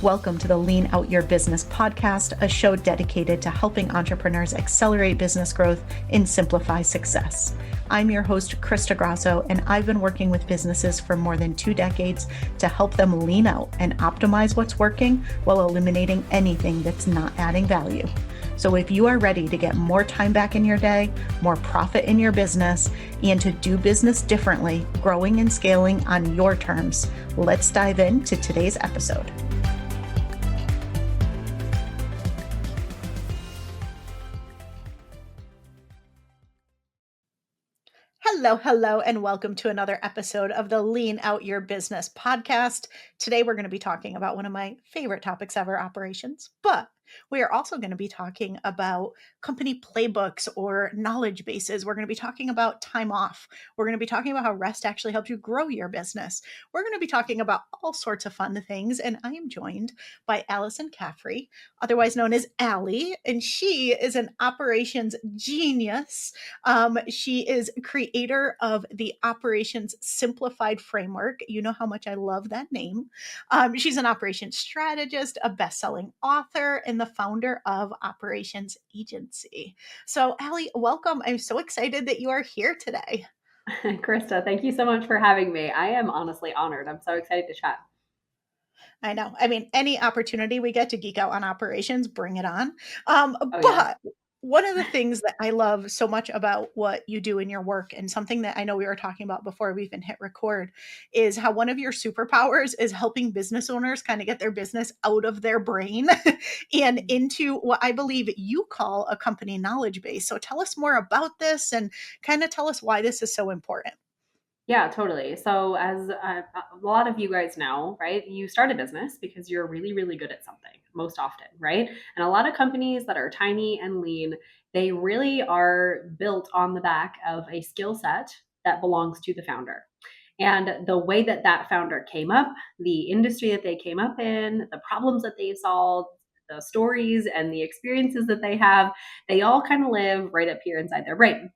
Welcome to the Lean Out Your Business podcast, a show dedicated to helping entrepreneurs accelerate business growth and simplify success. I'm your host, Krista Grasso, and I've been working with businesses for more than 2 decades to help them lean out and optimize what's working while eliminating anything that's not adding value. So if you are ready to get more time back in your day, more profit in your business, and to do business differently, growing and scaling on your terms, let's dive into today's episode. Hello, and welcome to another episode of the Lean Out Your Business podcast. Today, we're going to be talking about one of my favorite topics ever, operations, but we are also going to be talking about company playbooks or knowledge bases. We're going to be talking about time off. We're going to be talking about how rest actually helps you grow your business. We're going to be talking about all sorts of fun things, and I am joined by Alison Caffrey, otherwise known as Allie, and she is an operations genius. She is creator of the Operations Simplified framework. You know how much I love that name. She's an operations strategist, a best-selling author, and the founder of Operations Agency. So, Allie, welcome. I'm so excited that you are here today. Krista, thank you so much for having me. I am honestly honored. I'm so excited to chat. I know. I mean, any opportunity we get to geek out on operations, bring it on. Yeah. One of the things that I love so much about what you do in your work, and something that I know we were talking about before we even hit record, is how one of your superpowers is helping business owners kind of get their business out of their brain and into what I believe you call a company knowledge base. So tell us more about this and kind of tell us why this is so important. Yeah, totally. So as a lot of you guys know, right, you start a business because you're really, really good at something most often, right? And a lot of companies that are tiny and lean, they really are built on the back of a skill set that belongs to the founder. And the way that that founder came up, the industry that they came up in, the problems that they've solved, the stories and the experiences that they have, they all kind of live right up here inside their brain.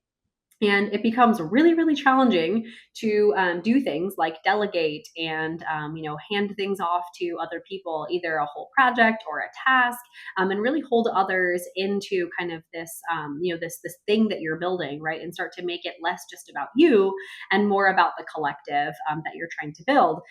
And it becomes really, really challenging to do things like delegate and hand things off to other people, either a whole project or a task, and really hold others into kind of this this thing that you're building, right? And start to make it less just about you and more about the collective that you're trying to build.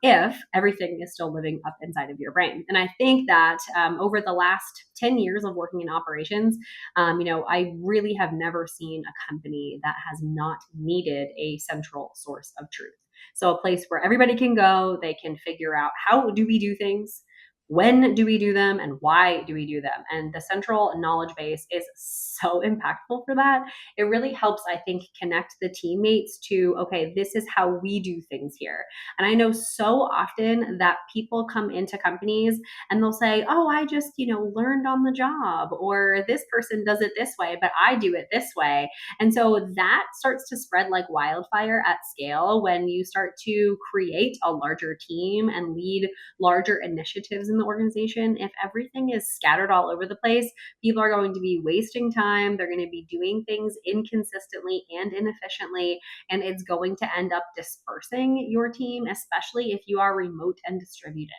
If everything is still living up inside of your brain, and I think that over the last 10 years of working in operations, I really have never seen a company that has not needed a central source of truth. So a place where everybody can go, they can figure out how do we do things, when do we do them, and why do we do them. And the central knowledge base is so impactful for that. It really helps, I think, connect the teammates to, okay, this is how we do things here. And I know so often that people come into companies and they'll say, oh, I just learned on the job, or this person does it this way but I do it this way. And so that starts to spread like wildfire at scale when you start to create a larger team and lead larger initiatives in the organization. If everything is scattered all over the place, people are going to be wasting time, they're going to be doing things inconsistently and inefficiently, and it's going to end up dispersing your team, especially if you are remote and distributed.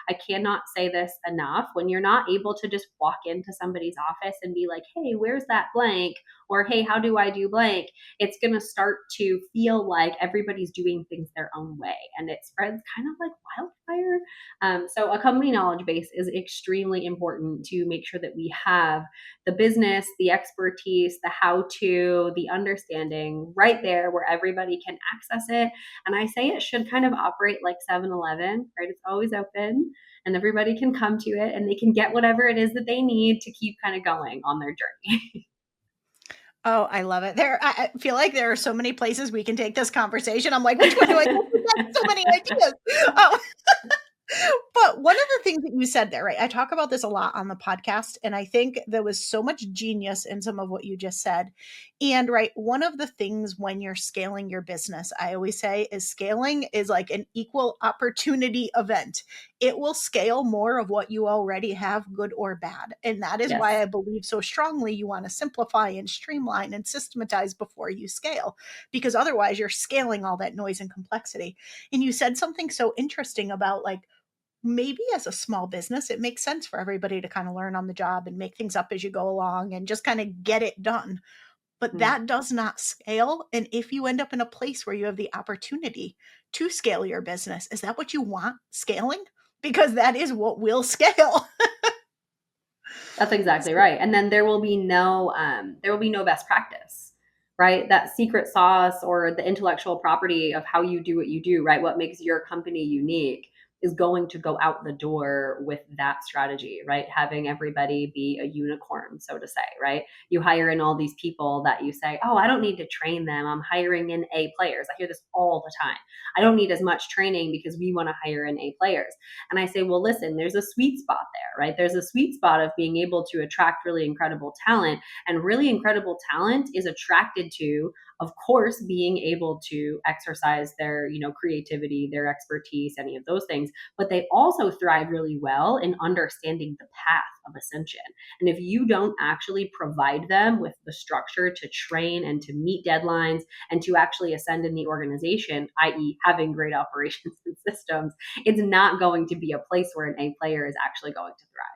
I cannot say this enough. When you're not able to just walk into somebody's office and be like, hey, where's that blank? Or, hey, how do I do blank? It's going to start to feel like everybody's doing things their own way. And it spreads kind of like wildfire. So a company knowledge base is extremely important to make sure that we have the business, the expertise, the how-to, the understanding right there where everybody can access it. And I say it should kind of operate like 7-Eleven, right? It's always open and everybody can come to it and they can get whatever it is that they need to keep kind of going on their journey. Oh, I love it. I feel like there are so many places we can take this conversation. I'm like, which one do I go? So many ideas. Oh. But one of the things that you said there, right? I talk about this a lot on the podcast, and I think there was so much genius in some of what you just said. And right, one of the things when you're scaling your business, I always say is scaling is like an equal opportunity event. It will scale more of what you already have, good or bad. And that is why Yes. I believe so strongly you want to simplify and streamline and systematize before you scale, because otherwise you're scaling all that noise and complexity. And you said something so interesting about like, maybe as a small business, it makes sense for everybody to kind of learn on the job and make things up as you go along and just kind of get it done. But Mm. that does not scale. And if you end up in a place where you have the opportunity to scale your business, is that what you want? Scaling? Because that is what will scale. That's exactly right. And then there will be no best practice, right? That secret sauce or the intellectual property of how you do what you do, right? What makes your company unique is going to go out the door with that strategy, right? Having everybody be a unicorn, so to say, right? You hire in all these people that you say, oh, I don't need to train them. I'm hiring in A players. I hear this all the time. I don't need as much training because we want to hire in A players. And I say, well, listen, there's a sweet spot there, right? There's a sweet spot of being able to attract really incredible talent. And really incredible talent is attracted to, of course, being able to exercise their, creativity, their expertise, any of those things. But they also thrive really well in understanding the path of ascension. And if you don't actually provide them with the structure to train and to meet deadlines and to actually ascend in the organization, i.e., having great operations and systems, it's not going to be a place where an A player is actually going to thrive.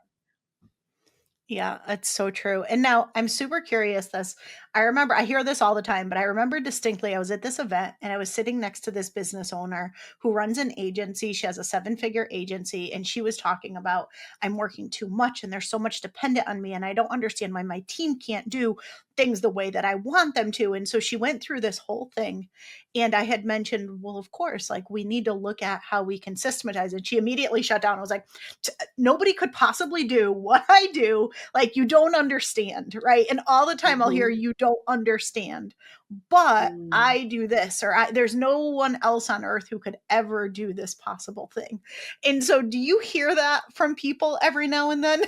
Yeah, that's so true. And now I'm super curious this. I remember I hear this all the time, but I remember distinctly I was at this event and I was sitting next to this business owner who runs an agency. She has a 7-figure agency and she was talking about I'm working too much and there's so much dependent on me and I don't understand why my team can't do things the way that I want them to. And so she went through this whole thing and I had mentioned, well, of course, like we need to look at how we can systematize it. She immediately shut down. I was like, nobody could possibly do what I do, like, you don't understand, right? And all the time I'll hear, Mm-hmm. you don't understand, but Mm. I do this, or there's no one else on earth who could ever do this possible thing. And so, do you hear that from people every now and then?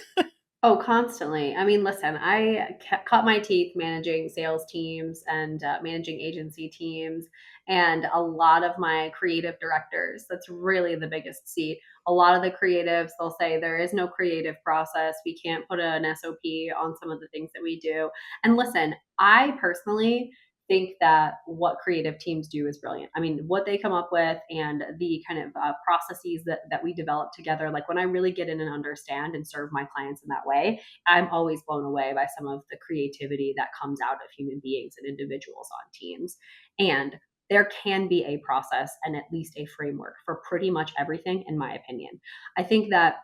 Oh, constantly. I mean, listen, I cut my teeth managing sales teams and managing agency teams, and a lot of my creative directors. That's really the biggest seat. A lot of the creatives, they'll say there is no creative process. We can't put an SOP on some of the things that we do. And listen, I personally think that what creative teams do is brilliant. I mean, what they come up with and the kind of processes that we develop together, like when I really get in and understand and serve my clients in that way, I'm always blown away by some of the creativity that comes out of human beings and individuals on teams. And there can be a process and at least a framework for pretty much everything, in my opinion. I think that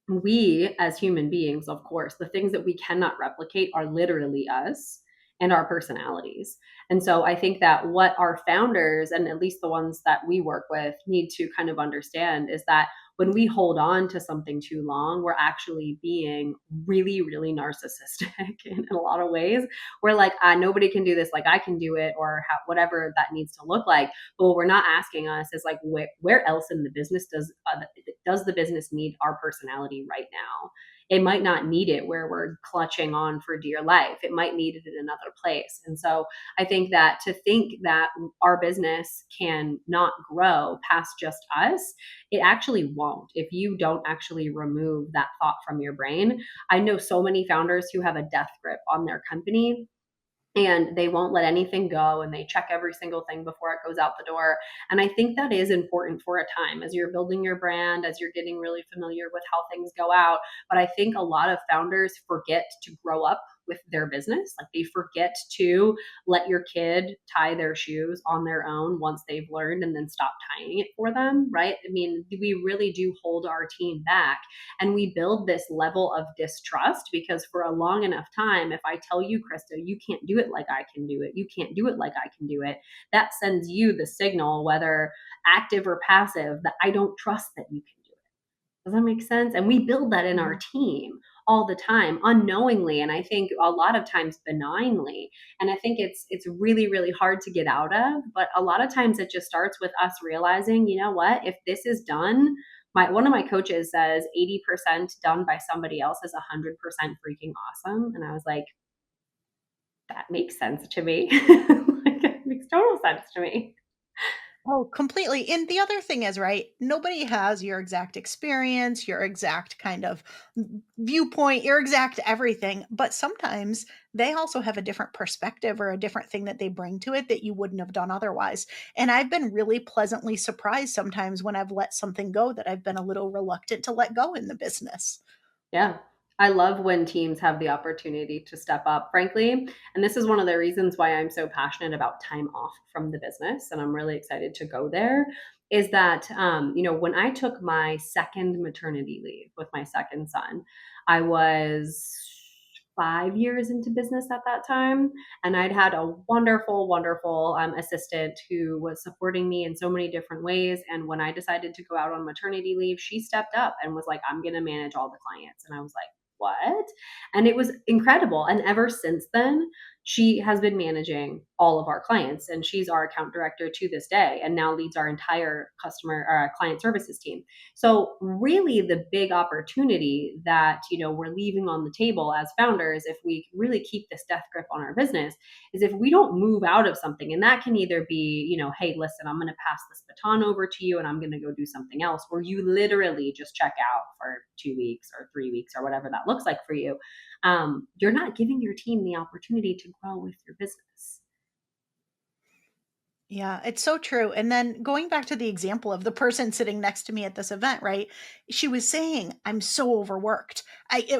we as human beings, of course, the things that we cannot replicate are literally us and our personalities. And so I think that what our founders, and at least the ones that we work with, need to kind of understand is that when we hold on to something too long, we're actually being really, really narcissistic in a lot of ways. We're like, nobody can do this like I can do it, or whatever that needs to look like. But what we're not asking us is like, where else in the business does the business need our personality right now? It might not need it where we're clutching on for dear life. It might need it in another place. And so I think that to think that our business can not grow past just us, it actually won't if you don't actually remove that thought from your brain. I know so many founders who have a death grip on their company and they won't let anything go and they check every single thing before it goes out the door. And I think that is important for a time as you're building your brand, as you're getting really familiar with how things go out. But I think a lot of founders forget to grow up with their business. Like they forget to let your kid tie their shoes on their own once they've learned and then stop tying it for them, right? I mean, we really do hold our team back and we build this level of distrust because for a long enough time, if I tell you, Krista, you can't do it like I can do it, you can't do it like I can do it, that sends you the signal, whether active or passive, that I don't trust that you can do it. Does that make sense? And we build that in our Mhm. team all the time, unknowingly, and I think a lot of times benignly. And I think it's really, really hard to get out of. But a lot of times it just starts with us realizing, you know what, if this is done, one of my coaches says 80% done by somebody else is 100% freaking awesome. And I was like, that makes sense to me. Like, it makes total sense to me. Oh, completely. And the other thing is, right, nobody has your exact experience, your exact kind of viewpoint, your exact everything. But sometimes they also have a different perspective or a different thing that they bring to it that you wouldn't have done otherwise. And I've been really pleasantly surprised sometimes when I've let something go that I've been a little reluctant to let go in the business. Yeah. I love when teams have the opportunity to step up, frankly. And this is one of the reasons why I'm so passionate about time off from the business. And I'm really excited to go there. Is that, when I took my second maternity leave with my second son, I was 5 years into business at that time. And I'd had a wonderful, wonderful assistant who was supporting me in so many different ways. And when I decided to go out on maternity leave, she stepped up and was like, I'm going to manage all the clients. And I was like, what? And it was incredible. And ever since then, she has been managing all of our clients, and she's our account director to this day and now leads our entire customer or client services team. So really the big opportunity that, we're leaving on the table as founders, if we really keep this death grip on our business, is if we don't move out of something. And that can either be, hey, listen, I'm going to pass this baton over to you and I'm going to go do something else, or you literally just check out for 2 weeks or 3 weeks or whatever that looks like for you. You're not giving your team the opportunity to grow with your business. Yeah, it's so true. And then going back to the example of the person sitting next to me at this event, right? She was saying, "I'm so overworked.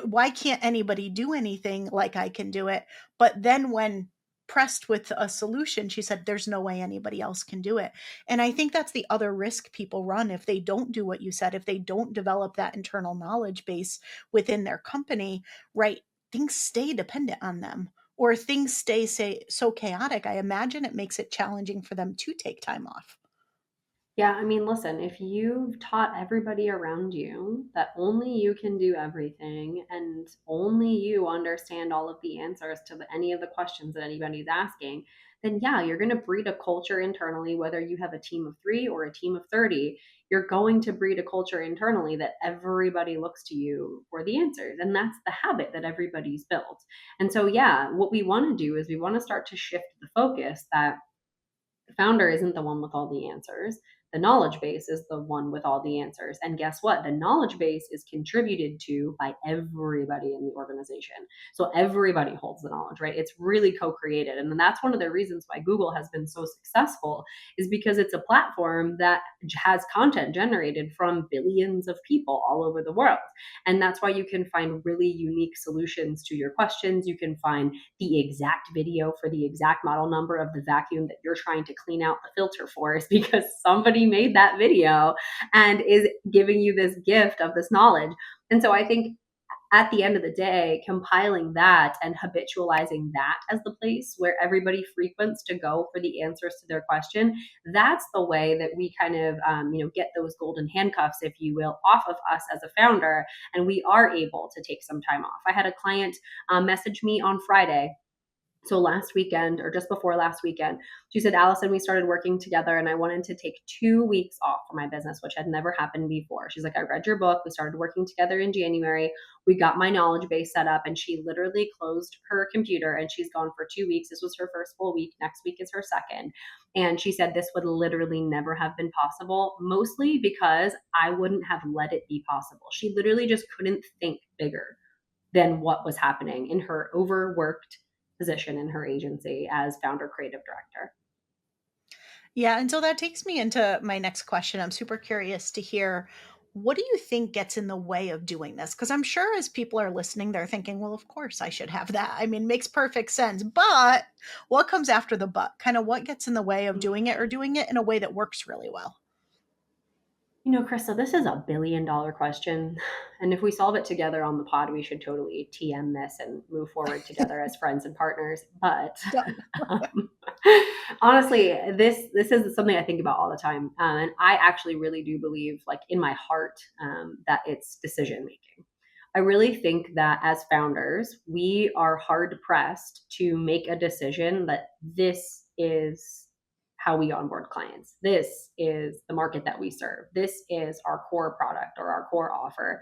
Why can't anybody do anything like I can do it?" But then when pressed with a solution, she said, "There's no way anybody else can do it." And I think that's the other risk people run if they don't do what you said, if they don't develop that internal knowledge base within their company, right? Things stay dependent on them or things stay say so chaotic. I imagine it makes it challenging for them to take time off. Yeah, I mean, listen, if you've taught everybody around you that only you can do everything and only you understand all of the answers to any of the questions that anybody's asking, then yeah, you're going to breed a culture internally, whether you have a team of 3 or a team of 30. You're going to breed a culture internally that everybody looks to you for the answers. And that's the habit that everybody's built. And so, yeah, what we want to do is we want to start to shift the focus that the founder isn't the one with all the answers. The knowledge base is the one with all the answers. And guess what? The knowledge base is contributed to by everybody in the organization. So everybody holds the knowledge, right? It's really co-created. And that's one of the reasons why Google has been so successful, is because it's a platform that has content generated from billions of people all over the world. And that's why you can find really unique solutions to your questions. You can find the exact video for the exact model number of the vacuum that you're trying to clean out the filter for, is because somebody made that video and is giving you this gift of this knowledge. And so I think at the end of the day, compiling that and habitualizing that as the place where everybody frequents to go for the answers to their question, that's the way that we kind of, get those golden handcuffs, if you will, off of us as a founder. And we are able to take some time off. I had a client message me on Friday, so last weekend or just before last weekend, she said, Alison, we started working together and I wanted to take 2 weeks off for my business, which had never happened before. She's like, I read your book. We started working together in January. We got my knowledge base set up, and she literally closed her computer and she's gone for 2 weeks. This was her first full week. Next week is her second. And she said this would literally never have been possible, mostly because I wouldn't have let it be possible. She literally just couldn't think bigger than what was happening in her overworked position in her agency as founder creative director. Yeah, and so that takes me into my next question. I'm super curious to hear, what do you think gets in the way of doing this? Because I'm sure as people are listening, they're thinking, well, of course I should have that. I mean, makes perfect sense. But what comes after the but? Kind of what gets in the way of doing it or doing it in a way that works really well? Krista, this is a $1 billion question. And if we solve it together on the pod, we should totally TM this and move forward together as friends and partners. But Done. um, honestly, this is something I think about all the time. And I actually really do believe, like in my heart, that it's decision making. I really think that as founders, we are hard pressed to make a decision that this is how we onboard clients. This is the market that we serve. This is our core product or our core offer.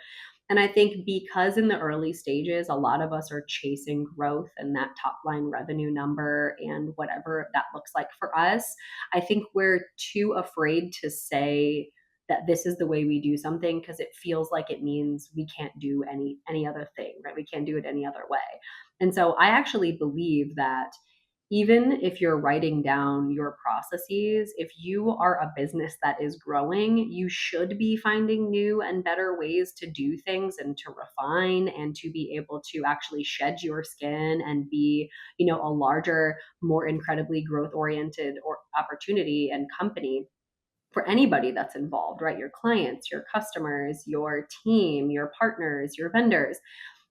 And I think because in the early stages, a lot of us are chasing growth and that top line revenue number and whatever that looks like for us, I think we're too afraid to say that this is the way we do something because it feels like it means we can't do any other thing, right? We can't do it any other way. And so I actually believe that even if you're writing down your processes, if you are a business that is growing, you should be finding new and better ways to do things and to refine and to be able to actually shed your skin and be, a larger, more incredibly growth oriented or opportunity and company for anybody that's involved, right? Your clients, your customers, your team, your partners, your vendors.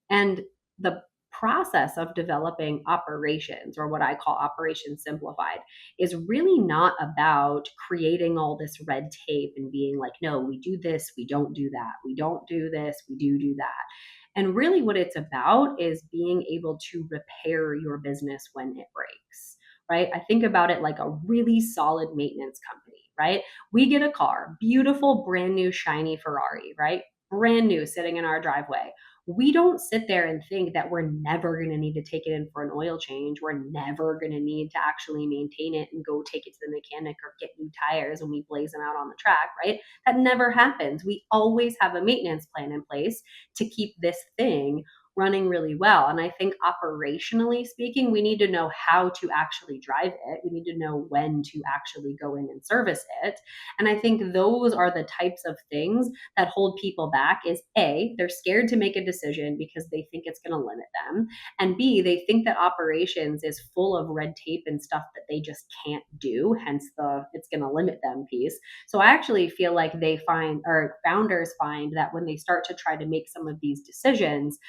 And the process of developing operations, or what I call operations simplified, is really not about creating all this red tape and being like, no, we do this, we don't do that, we don't do this, we do that. And really, what it's about is being able to repair your business when it breaks, right? I think about it like a really solid maintenance company, right? We get a car, beautiful, brand new, shiny Ferrari, right? Brand new, sitting in our driveway. We don't sit there and think that we're never going to need to take it in for an oil change. We're never going to need to actually maintain it and go take it to the mechanic or get new tires when we blaze them out on the track, right? That never happens. We always have a maintenance plan in place to keep this thing running really well. And I think operationally speaking, we need to know how to actually drive it. We need to know when to actually go in and service it. And I think those are the types of things that hold people back is A, they're scared to make a decision because they think it's going to limit them. And B, they think that operations is full of red tape and stuff that they just can't do, hence the it's going to limit them piece. So I actually feel like they find, or founders find, that when they start to try to make some of these decisions,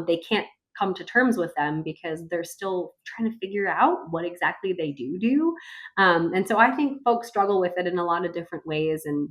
they can't come to terms with them because they're still trying to figure out what exactly they do. And so I think folks struggle with it in a lot of different ways. And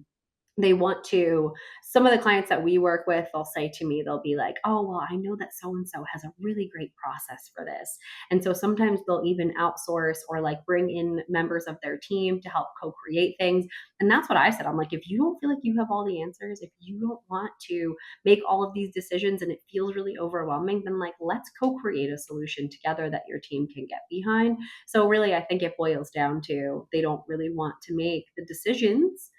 they want to, some of the clients that we work with, they'll say to me, they'll be like, oh, well, I know that so and so has a really great process for this. And so sometimes they'll even outsource or like bring in members of their team to help co-create things. And that's what I said. I'm like, if you don't feel like you have all the answers, if you don't want to make all of these decisions and it feels really overwhelming, then like, let's co-create a solution together that your team can get behind. So really, I think it boils down to they don't really want to make the decisions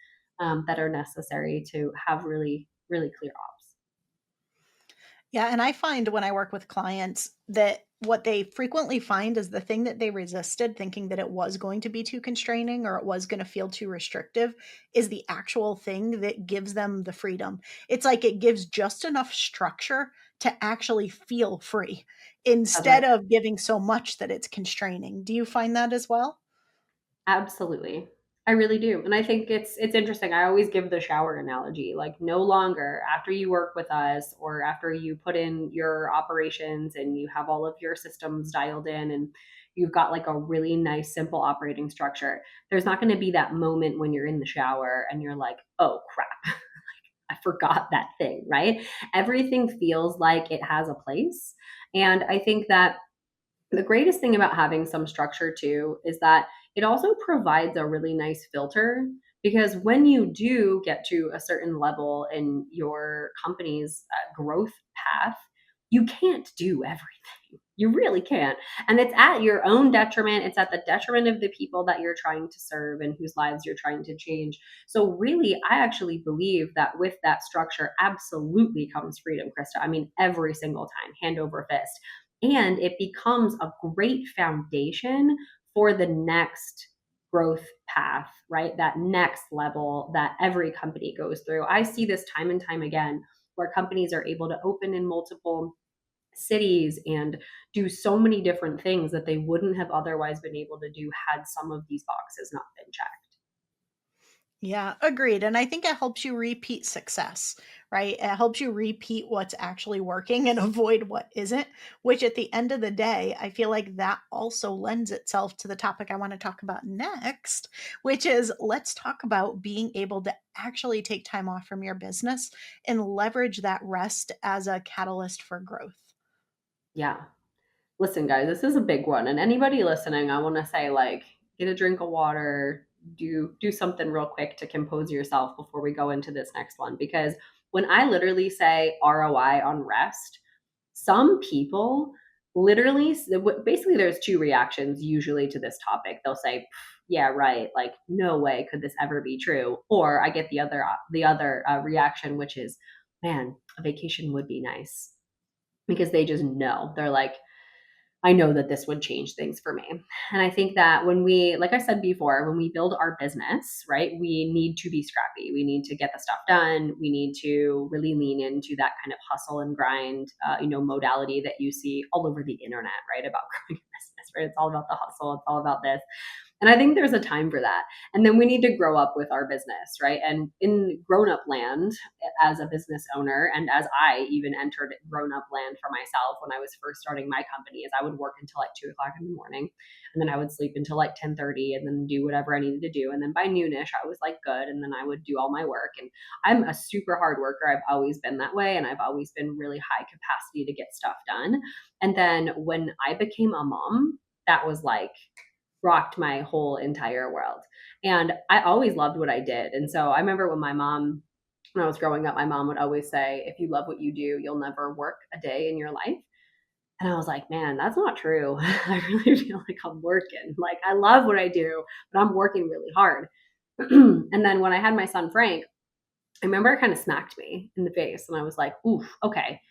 that are necessary to have really, really clear ops. Yeah, and I find when I work with clients that what they frequently find is the thing that they resisted, thinking that it was going to be too constraining or it was going to feel too restrictive, is the actual thing that gives them the freedom. It's like it gives just enough structure to actually feel free That's instead right. of giving so much that it's constraining. Do you find that as well? Absolutely. I really do. And I think it's interesting. I always give the shower analogy. Like no longer after you work with us or after you put in your operations and you have all of your systems dialed in and you've got like a really nice simple operating structure. There's not going to be that moment when you're in the shower and you're like, "Oh crap. I forgot that thing," right? Everything feels like it has a place. And I think that the greatest thing about having some structure too is that it also provides a really nice filter because when you do get to a certain level in your company's growth path, you can't do everything. You really can't. And it's at your own detriment. It's at the detriment of the people that you're trying to serve and whose lives you're trying to change. So, really, I actually believe that with that structure absolutely comes freedom, Krista. I mean, every single time, hand over fist, and it becomes a great foundation for the next growth path, right? That next level that every company goes through. I see this time and time again where companies are able to open in multiple cities and do so many different things that they wouldn't have otherwise been able to do had some of these boxes not been checked. Yeah, agreed. And I think it helps you repeat success, right? It helps you repeat what's actually working and avoid what isn't, which at the end of the day, I feel like that also lends itself to the topic I want to talk about next, which is let's talk about being able to actually take time off from your business and leverage that rest as a catalyst for growth. Yeah. Listen, guys, this is a big one. And anybody listening, I want to say, like, get a drink of water, do something real quick to compose yourself before we go into this next one. Because when I literally say ROI on rest, some people literally, basically, there's two reactions usually to this topic. They'll say, "Yeah, right. Like, no way could this ever be true." Or I get the other reaction, which is, "Man, a vacation would be nice," because they just know. They're like, I know that this would change things for me. And I think that when we, like I said before, when we build our business, right, we need to be scrappy. We need to get the stuff done. We need to really lean into that kind of hustle and grind, modality that you see all over the internet, right, about growing a business, right? It's all about the hustle. It's all about this. And I think there's a time for that. And then we need to grow up with our business, right? And in grown up land, as a business owner, and as I even entered grown up land for myself when I was first starting my company, is I would work until like 2 o'clock in the morning, and then I would sleep until like 10:30, and then do whatever I needed to do. And then by noonish, I was like good, and then I would do all my work. And I'm a super hard worker. I've always been that way, and I've always been really high capacity to get stuff done. And then when I became a mom, that was like rocked my whole entire world. And I always loved what I did. And so I remember when I was growing up, my mom would always say, if you love what you do, you'll never work a day in your life. And I was like, man, that's not true. I really feel like I'm working. Like, I love what I do, but I'm working really hard. And then when I had my son, Frank, I remember it kind of smacked me in the face. And I was like, oof, okay,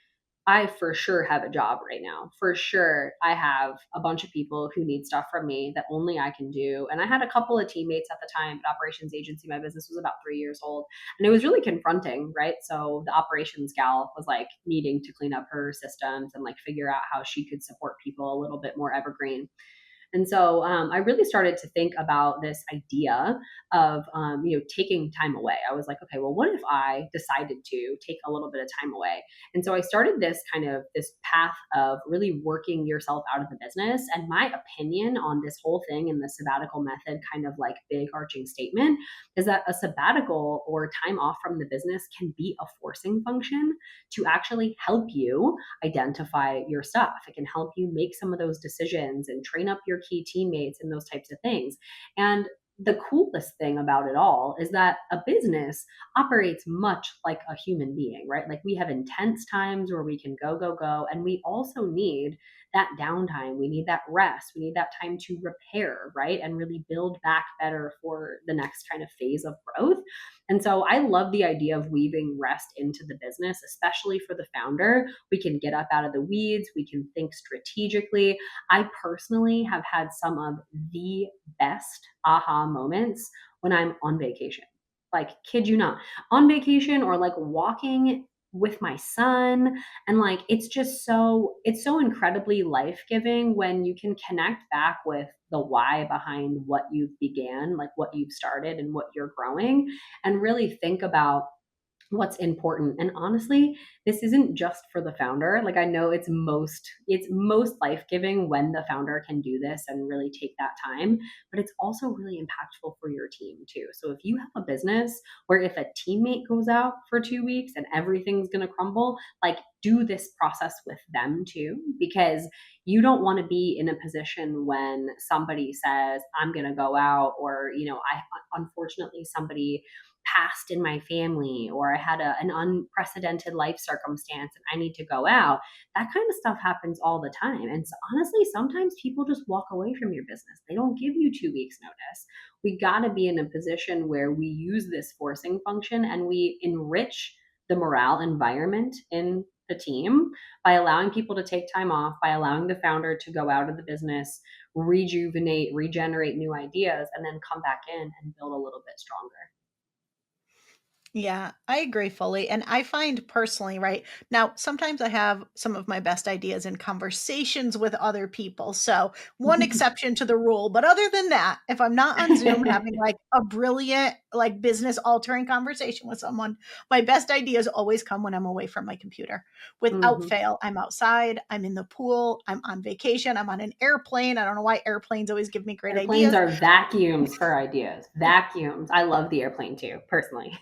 I for sure have a job right now. For sure, I have a bunch of people who need stuff from me that only I can do. And I had a couple of teammates at the time at operations agency. My business was about 3 years old, and it was really confronting, right? So the operations gal was like needing to clean up her systems and like figure out how she could support people a little bit more evergreen. And so I really started to think about this idea of, taking time away. I was like, okay, well, what if I decided to take a little bit of time away? And so I started this path of really working yourself out of the business. And my opinion on this whole thing and the sabbatical method, kind of like big arching statement, is that a sabbatical or time off from the business can be a forcing function to actually help you identify your stuff. It can help you make some of those decisions and train up your key teammates and those types of things. And the coolest thing about it all is that a business operates much like a human being, right? Like, we have intense times where we can go, go, go. And we also need that downtime. We need that rest. We need that time to repair, right? And really build back better for the next kind of phase of growth. And so I love the idea of weaving rest into the business, especially for the founder. We can get up out of the weeds. We can think strategically. I personally have had some of the best aha moments when I'm on vacation. Like, kid you not, on vacation, or like walking with my son. And like, it's so incredibly life-giving when you can connect back with the why behind what you've began, like what you've started and what you're growing, and really think about what's important. And honestly, this isn't just for the founder. Like, I know it's most life-giving when the founder can do this and really take that time, but it's also really impactful for your team too. So if you have a business where if a teammate goes out for 2 weeks and everything's going to crumble, like, do this process with them too, because you don't want to be in a position when somebody says, I'm going to go out, or, I unfortunately somebody passed in my family, or I had an unprecedented life circumstance and I need to go out. That kind of stuff happens all the time. And so, honestly, sometimes people just walk away from your business. They don't give you 2 weeks notice. We got to be in a position where we use this forcing function and we enrich the morale environment in the team by allowing people to take time off, by allowing the founder to go out of the business, rejuvenate, regenerate new ideas, and then come back in and build a little bit stronger. Yeah, I agree fully. And I find personally, right now, sometimes I have some of my best ideas in conversations with other people. So, one exception to the rule. But other than that, if I'm not on Zoom having like a brilliant, like business altering conversation with someone, my best ideas always come when I'm away from my computer. Without Mhm. fail, I'm outside, I'm in the pool, I'm on vacation, I'm on an airplane. I don't know why airplanes always give me great Airplanes ideas. are vacuums for ideas. Vacuums. I love the airplane too, personally.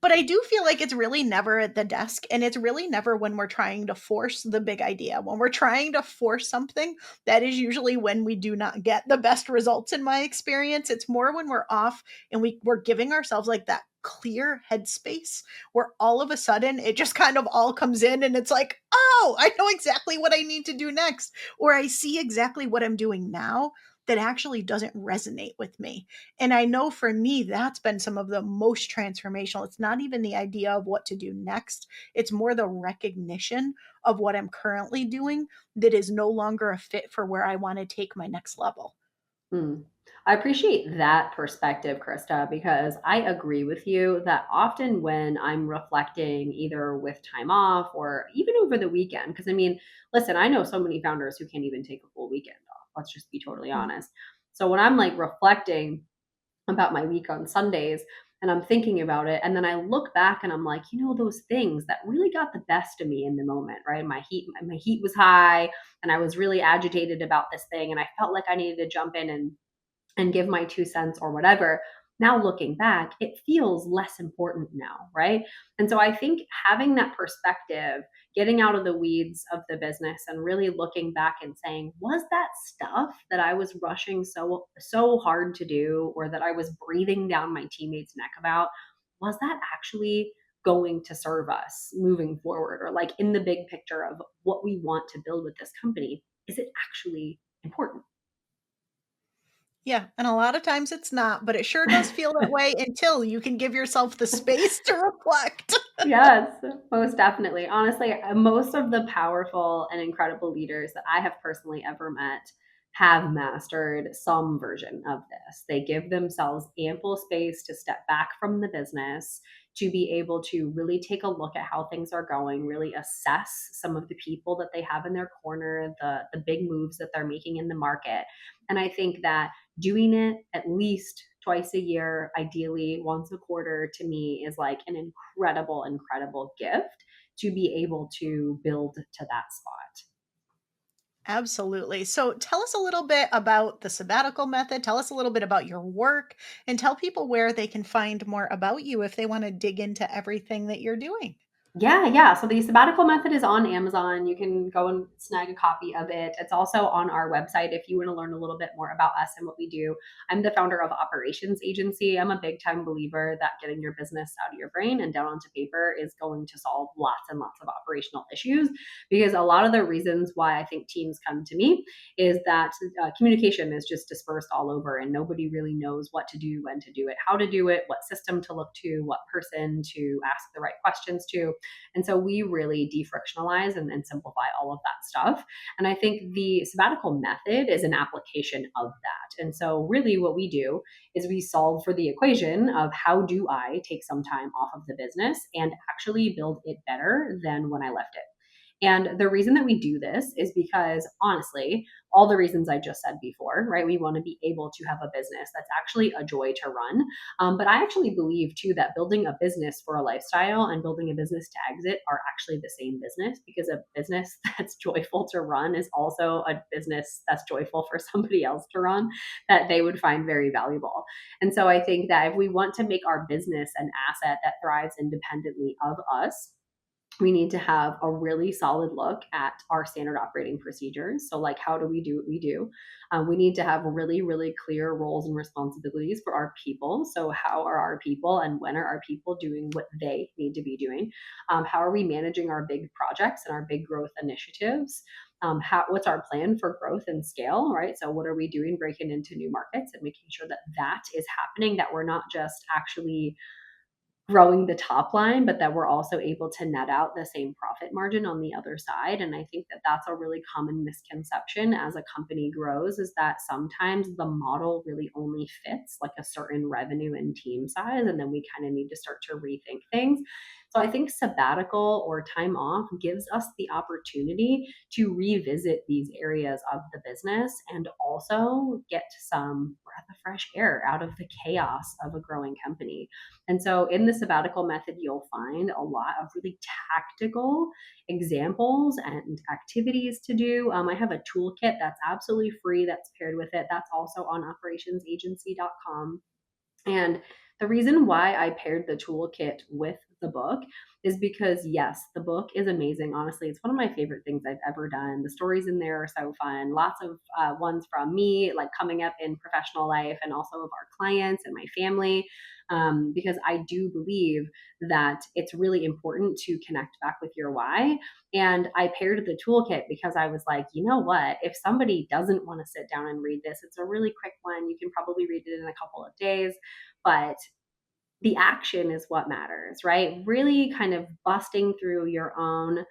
But I do feel like it's really never at the desk, and it's really never when we're trying to force the big idea. When we're trying to force something, that is usually when we do not get the best results in my experience. It's more when we're off and we're giving ourselves like that clear headspace where all of a sudden it just kind of all comes in and it's like, "Oh, I know exactly what I need to do next," or I see exactly what I'm doing now that actually doesn't resonate with me. And I know for me, that's been some of the most transformational. It's not even the idea of what to do next, it's more the recognition of what I'm currently doing that is no longer a fit for where I want to take my next level. Mm. I appreciate that perspective, Krista, because I agree with you that often when I'm reflecting either with time off or even over the weekend, because I mean, listen, I know so many founders who can't even take a full weekend off. Let's just be totally Mm. honest. So when I'm like reflecting about my week on Sundays and I'm thinking about it, and then I look back and I'm like, those things that really got the best of me in the moment, right? My heat was high and I was really agitated about this thing and I felt like I needed to jump in and give my 2 cents or whatever. Now looking back, it feels less important now, right? And so I think having that perspective, getting out of the weeds of the business and really looking back and saying, was that stuff that I was rushing so hard to do or that I was breathing down my teammates' neck about, was that actually going to serve us moving forward or like in the big picture of what we want to build with this company? Is it actually important? Yeah, and a lot of times it's not, but it sure does feel that way until you can give yourself the space to reflect. Yes, most definitely. Honestly, most of the powerful and incredible leaders that I have personally ever met have mastered some version of this. They give themselves ample space to step back from the business, to be able to really take a look at how things are going, really assess some of the people that they have in their corner, the big moves that they're making in the market. And I think that doing it at least twice a year, ideally once a quarter, to me is like an incredible, incredible gift to be able to build to that spot. Absolutely. So tell us a little bit about the sabbatical method. Tell us a little bit about your work and tell people where they can find more about you if they want to dig into everything that you're doing. Yeah, yeah. So the sabbatical method is on Amazon. You can go and snag a copy of it. It's also on our website if you want to learn a little bit more about us and what we do. I'm the founder of Operations Agency. I'm a big time believer that getting your business out of your brain and down onto paper is going to solve lots and lots of operational issues. Because a lot of the reasons why I think teams come to me is that communication is just dispersed all over and nobody really knows what to do, when to do it, how to do it, what system to look to, what person to ask the right questions to. And so we really defrictionalize and simplify all of that stuff. And I think the sabbatical method is an application of that. And so really what we do is we solve for the equation of how do I take some time off of the business and actually build it better than when I left it. And the reason that we do this is because honestly, all the reasons I just said before, right? We want to be able to have a business that's actually a joy to run. But I actually believe too that building a business for a lifestyle and building a business to exit are actually the same business because a business that's joyful to run is also a business that's joyful for somebody else to run that they would find very valuable. And so I think that if we want to make our business an asset that thrives independently of us, we need to have a really solid look at our standard operating procedures. So, like, how do we do what we do? We need to have really, really clear roles and responsibilities for our people. So, how are our people and when are our people doing what they need to be doing? How are we managing our big projects and our big growth initiatives? What's our plan for growth and scale, right? So, what are we doing breaking into new markets and making sure that that is happening, that we're not just actually growing the top line, but that we're also able to net out the same profit margin on the other side. And I think that that's a really common misconception as a company grows is that sometimes the model really only fits like a certain revenue and team size. And then we kind of need to start to rethink things. So I think sabbatical or time off gives us the opportunity to revisit these areas of the business and also get some breath of fresh air out of the chaos of a growing company. And so in the sabbatical method, you'll find a lot of really tactical examples and activities to do. I have a toolkit that's absolutely free that's paired with it. That's also on operationsagency.com. And The reason why I paired the toolkit with the book is because, yes, the book is amazing. Honestly, it's one of my favorite things I've ever done. The stories in there are so fun. Lots of ones from me, like coming up in professional life, and also of our clients and my family. Because I do believe that it's really important to connect back with your why. And I paired the toolkit because I was like, you know what? If somebody doesn't want to sit down and read this, it's a really quick one. You can probably read it in a couple of days, but the action is what matters, right? Really kind of busting through your own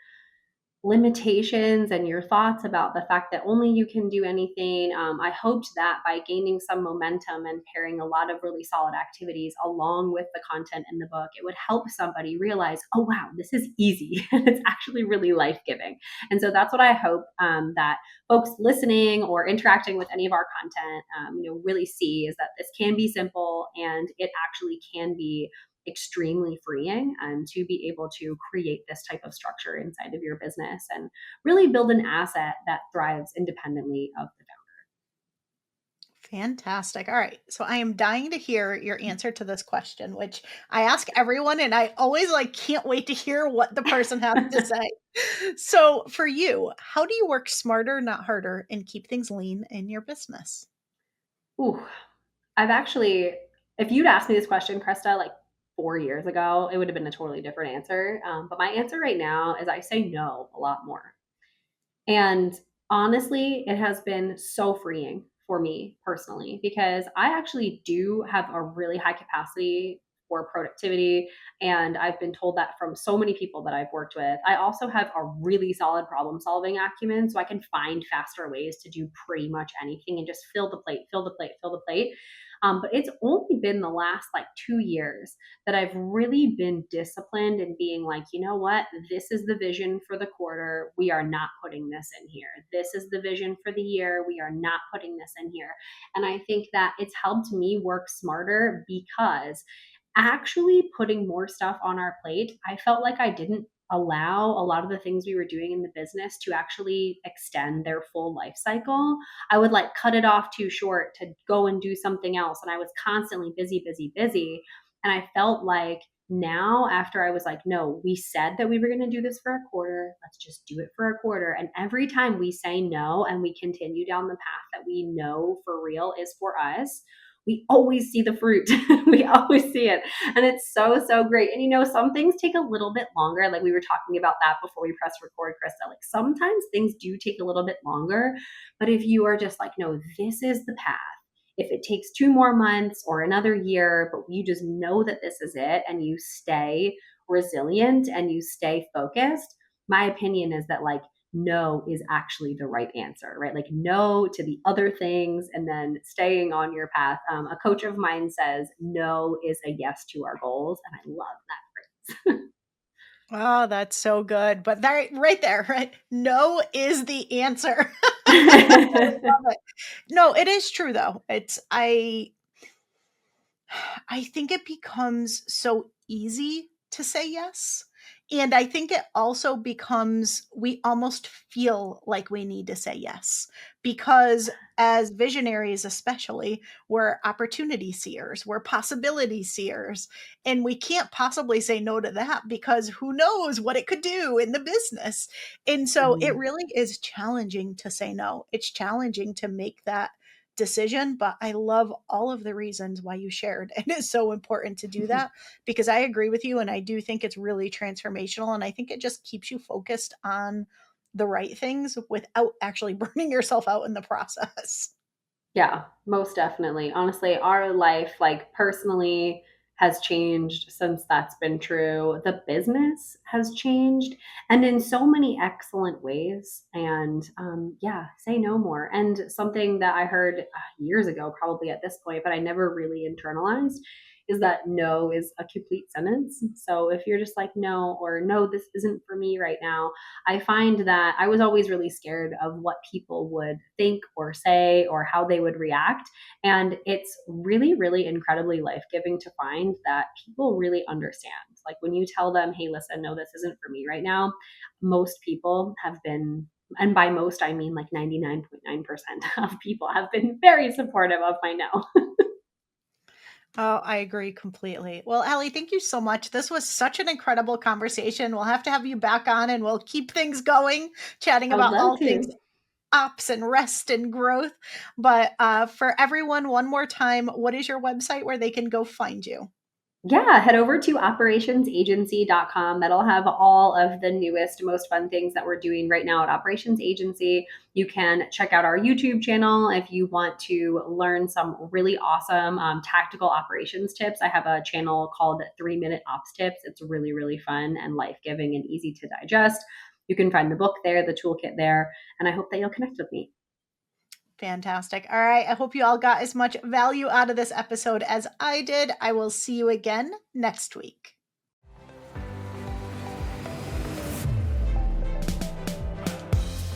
limitations and your thoughts about the fact that only you can do anything. I hoped that by gaining some momentum and pairing a lot of really solid activities along with the content in the book, it would help somebody realize, oh, wow, this is easy. And it's actually really life giving. And so that's what I hope that folks listening or interacting with any of our content, really see is that this can be simple and it actually can be extremely freeing and to be able to create this type of structure inside of your business and really build an asset that thrives independently of the Fantastic. All right. So I am dying to hear your answer to this question, which I ask everyone, and I always can't wait to hear what the person has to founder. say. So for you, how do you work smarter, not harder, and keep things lean in your business? Ooh, I've actually, if you'd asked me this question, Krista, like 4 years ago, it would have been a totally different answer. But my answer right now is I say no a lot more. And honestly, it has been so freeing for me personally because I actually do have a really high capacity for productivity. And I've been told that from so many people that I've worked with. I also have a really solid problem solving acumen. So I can find faster ways to do pretty much anything and just fill the plate, fill the plate, fill the plate. But it's only been the last 2 years that I've really been disciplined in being like, you know what, this is the vision for the quarter. We are not putting this in here. This is the vision for the year. We are not putting this in here. And I think that it's helped me work smarter because actually putting more stuff on our plate, I felt like I didn't allow a lot of the things we were doing in the business to actually extend their full life cycle. I would cut it off too short to go and do something else. And I was constantly busy, busy, busy. And I felt like now, after I was like, no, we said that we were going to do this for a quarter. Let's just do it for a quarter. And every time we say no and we continue down the path that we know for real is for us, we always see the fruit. We always see it. And it's so, so great. And some things take a little bit longer. Like we were talking about that before we press record, Krista. Sometimes things do take a little bit longer. But if you are just like, no, this is the path. If it takes 2 more months or another year, but you just know that this is it and you stay resilient and you stay focused, my opinion is that no is actually the right answer, right? No to the other things and then staying on your path. A coach of mine says, no is a yes to our goals. And I love that phrase. Oh, that's so good. But that right there, right? No is the answer. I love it. No, it is true though. I think it becomes so easy to say yes. And I think it also becomes, we almost feel like we need to say yes because as visionaries, especially, we're opportunity seers, we're possibility seers, and we can't possibly say no to that because who knows what it could do in the business. And so it Mm. really is challenging to say no. It's challenging to make that decision, but I love all of the reasons why you shared. It is so important to do that because I agree with you and I do think it's really transformational and I think it just keeps you focused on the right things without actually burning yourself out in the process. Yeah, most definitely. Honestly, our life, personally, has changed since that's been true. The business has changed, and in so many excellent ways. And yeah, say no more. And something that I heard years ago, probably at this point, but I never really internalized, is that no is a complete sentence. So if you're just like no, or no, this isn't for me right now, I find that I was always really scared of what people would think or say or how they would react. And it's really, really incredibly life giving to find that people really understand. Like when you tell them, hey, listen, no, this isn't for me right now, most people have been, and by most, I mean 99.9% of people have been very supportive of my no. Oh, I agree completely. Well, Allie, thank you so much. This was such an incredible conversation. We'll have to have you back on and we'll keep things going, chatting I would about love all things to. ops and rest and growth. But for everyone, one more time, what is your website where they can go find you? Yeah, head over to operationsagency.com. That'll have all of the newest, most fun things that we're doing right now at Operations Agency. You can check out our YouTube channel if you want to learn some really awesome tactical operations tips. I have a channel called 3 Minute Ops Tips. It's really, really fun and life giving and easy to digest. You can find the book there, the toolkit there, and I hope that you'll connect with me. Fantastic. All right. I hope you all got as much value out of this episode as I did. I will see you again next week.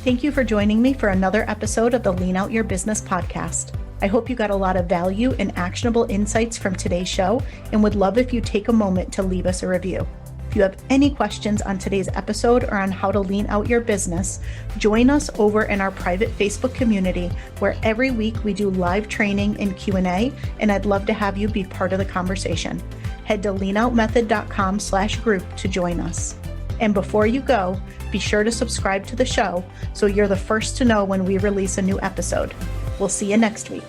Thank you for joining me for another episode of the Lean Out Your Business podcast. I hope you got a lot of value and actionable insights from today's show and would love if you take a moment to leave us a review. If you have any questions on today's episode or on how to lean out your business, join us over in our private Facebook community where every week we do live training and Q&A, and I'd love to have you be part of the conversation. Head to leanoutmethod.com/group to join us. And before you go, be sure to subscribe to the show so you're the first to know when we release a new episode. We'll see you next week.